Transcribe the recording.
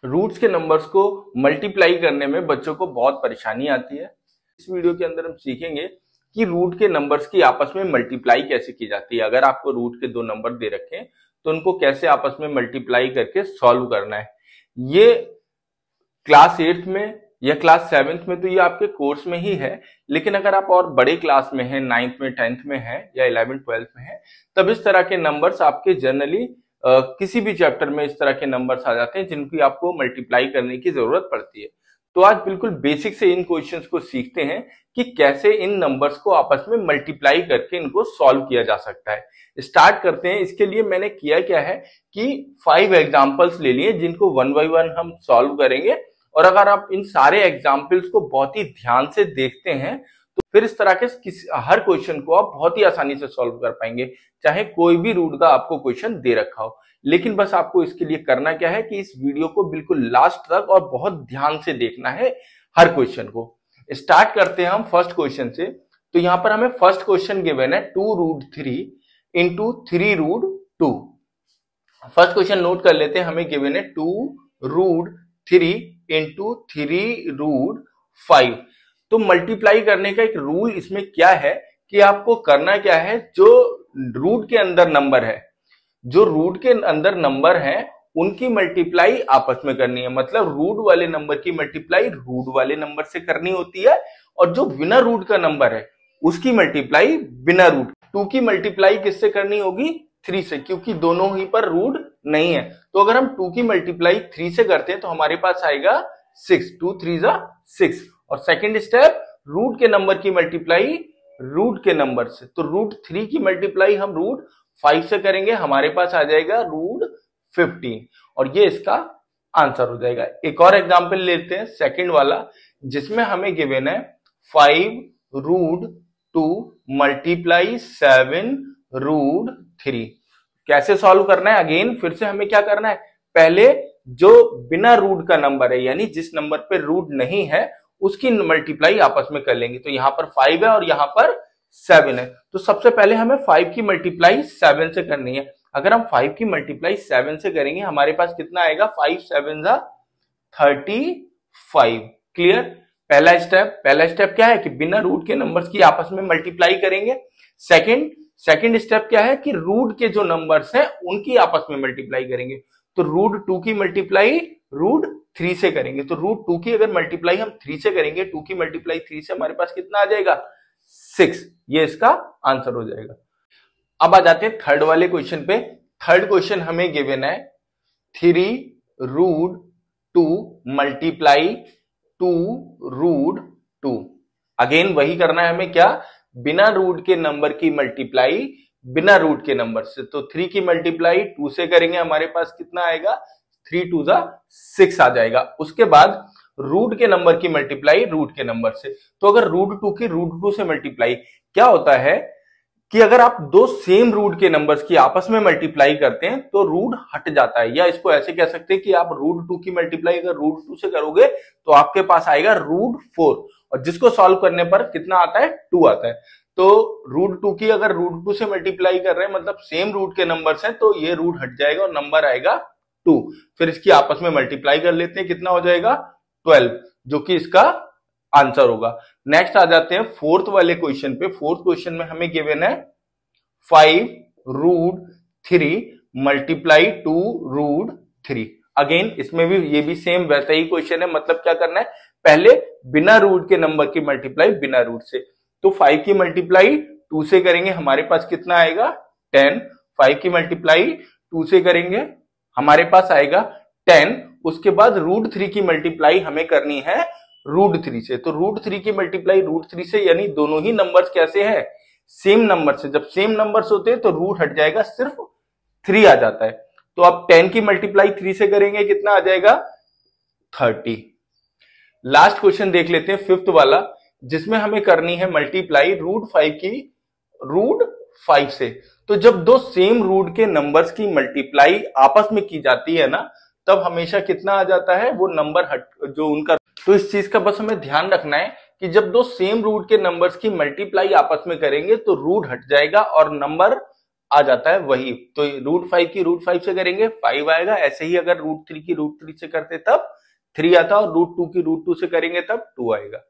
Roots के numbers को multiply करने में बच्चों को बहुत परेशानी आती है। इस वीडियो के अंदर हम सीखेंगे कि रूट के नंबर्स की आपस में मल्टीप्लाई कैसे की जाती है। अगर आपको रूट के दो नंबर दे रखे हैं तो उनको कैसे आपस में मल्टीप्लाई करके सॉल्व करना है। ये क्लास 8th में या क्लास 7th में तो ये आपके कोर्स में ही है, लेकिन अगर आप और बड़े क्लास में हैं, 9th में, 10th में है या 11th 12th में है, तब इस तरह के नंबर्स आपके जनरली किसी भी चैप्टर में इस तरह के नंबर्स आ जाते हैं जिनकी आपको मल्टीप्लाई करने की जरूरत पड़ती है। तो आज बिल्कुल बेसिक से इन क्वेश्चंस को सीखते हैं कि कैसे इन नंबर्स को आपस में मल्टीप्लाई करके इनको सॉल्व किया जा सकता है। स्टार्ट करते हैं। इसके लिए मैंने किया क्या है कि 5 एग्जांपल्स ले लिए जिनको वन बाय वन हम सॉल्व करेंगे, और अगर आप इन सारे एग्जाम्पल्स को बहुत ही ध्यान से देखते हैं तो फिर इस तरह के हर क्वेश्चन को आप बहुत ही आसानी से सॉल्व कर पाएंगे, चाहे कोई भी रूट का आपको क्वेश्चन दे रखा हो। लेकिन बस आपको इसके लिए करना क्या है कि इस वीडियो को बिल्कुल लास्ट तक और बहुत ध्यान से देखना है हर क्वेश्चन को। स्टार्ट करते हैं हम फर्स्ट क्वेश्चन से। तो यहां पर हमें फर्स्ट क्वेश्चन गिवन है 2√3 इंटू 3√2। फर्स्ट क्वेश्चन नोट कर लेते हैं। हमें गिवन है 2√3 इंटू 3√5। तो मल्टीप्लाई करने का एक रूल इसमें क्या है कि आपको करना क्या है, जो रूट के अंदर नंबर है, जो रूट के अंदर नंबर है उनकी मल्टीप्लाई आपस में करनी है। मतलब रूट वाले नंबर की मल्टीप्लाई रूट वाले नंबर से करनी होती है, और जो बिना रूट का नंबर है उसकी मल्टीप्लाई बिना रूट। 2 की मल्टीप्लाई किससे करनी होगी? 3 से, क्योंकि दोनों ही पर रूट नहीं है। तो अगर हम 2 की मल्टीप्लाई 3 से करते हैं तो हमारे पास आएगा 6, 2 3 6। और सेकेंड स्टेप, रूट के नंबर की मल्टीप्लाई रूट के नंबर से, तो √3 की मल्टीप्लाई हम √5 से करेंगे, हमारे पास आ जाएगा √15, और ये इसका आंसर हो जाएगा। एक और एग्जांपल लेते हैं, सेकंड वाला, जिसमें हमें गिवन है 5√2 मल्टीप्लाई 7√3। कैसे सॉल्व करना है? अगेन फिर से हमें क्या करना है, पहले जो बिना रूट का नंबर है, यानी जिस नंबर पे रूट नहीं है, उसकी मल्टीप्लाई आपस में कर लेंगे। तो यहां पर 5 है और यहां पर 7 है, तो सबसे पहले हमें 5 की मल्टीप्लाई 7 से करनी है। अगर हम 5 की मल्टीप्लाई 7 से करेंगे हमारे पास कितना आएगा? 5 7 35। क्लियर? पहला स्टेप क्या है कि बिना रूट के नंबर्स की आपस में मल्टीप्लाई करेंगे। सेकंड स्टेप क्या है कि रूट के जो नंबर्स हैं उनकी आपस में मल्टीप्लाई करेंगे। तो √2 की मल्टीप्लाई √3 से करेंगे। तो √2 की अगर मल्टीप्लाई हम 3 से करेंगे, 2 की मल्टीप्लाई 3 से हमारे पास कितना आ जाएगा? 6। ये इसका आंसर हो जाएगा। अब आ जाते हैं थर्ड वाले क्वेश्चन पे। थर्ड क्वेश्चन हमें गिवन है 3√2 मल्टीप्लाई 2√2। अगेन वही करना है हमें, क्या? बिना रूट के नंबर की मल्टीप्लाई बिना रूट के नंबर से। तो 3 की मल्टीप्लाई 2 से करेंगे, हमारे पास कितना आएगा? 3 2 6 आ जाएगा। उसके बाद रूट के नंबर की मल्टीप्लाई रूट के नंबर से। तो अगर √2 की √2 से मल्टीप्लाई, क्या होता है कि अगर आप दो सेम रूट के नंबर्स की आपस में मल्टीप्लाई करते हैं तो रूट हट जाता है, या इसको ऐसे कह सकते हैं कि आप √2 की मल्टीप्लाई अगर √2 से करोगे तो आपके पास आएगा √4, और जिसको सॉल्व करने पर कितना आता है? 2 आता है। तो √2 की अगर √2 से मल्टीप्लाई कर रहे हैं, मतलब सेम रूट के नंबर्स हैं, तो ये रूट हट जाएगा और नंबर आएगा 2। फिर इसकी आपस में मल्टीप्लाई कर लेते हैं, कितना हो जाएगा? 12, जो कि इसका आंसर होगा। नेक्स्ट आ जाते हैं फोर्थ वाले क्वेश्चन पे। फोर्थ क्वेश्चन में हमें गिवन है 5√3 मल्टीप्लाई 2√3। अगेन इसमें भी ये भी सेम वैसा ही क्वेश्चन है। मतलब क्या करना है, पहले बिना रूट के नंबर की मल्टीप्लाई बिना रूट से। तो 5 की मल्टीप्लाई 2 से करेंगे, हमारे पास कितना आएगा? 10। 5 की मल्टीप्लाई 2 से करेंगे, हमारे पास आएगा 10। उसके बाद √3 की मल्टीप्लाई हमें करनी है √3 से। तो √3 की मल्टीप्लाई √3 से, यानी दोनों ही नंबर्स कैसे हैं? सेम नंबर से। जब सेम नंबर्स होते हैं तो रूट हट जाएगा, सिर्फ 3 आ जाता है। तो आप 10 की मल्टीप्लाई 3 से करेंगे, कितना आ जाएगा? 30। लास्ट क्वेश्चन देख लेते हैं, फिफ्थ वाला, जिसमें हमें करनी है मल्टीप्लाई √5 की √5 से। तो जब दो सेम रूट के नंबर्स की मल्टीप्लाई आपस में की जाती है ना, तब हमेशा कितना आ जाता है? वो नंबर जो उनका। तो इस चीज का बस हमें ध्यान रखना है कि जब दो सेम रूट के नंबर्स की मल्टीप्लाई आपस में करेंगे तो रूट हट जाएगा और नंबर आ जाता है वही। तो √5 की √5 से करेंगे 5 आएगा। ऐसे ही अगर √3 की √3 से करते तब 3 आता, और √2 की √2 से करेंगे तब 2 आएगा।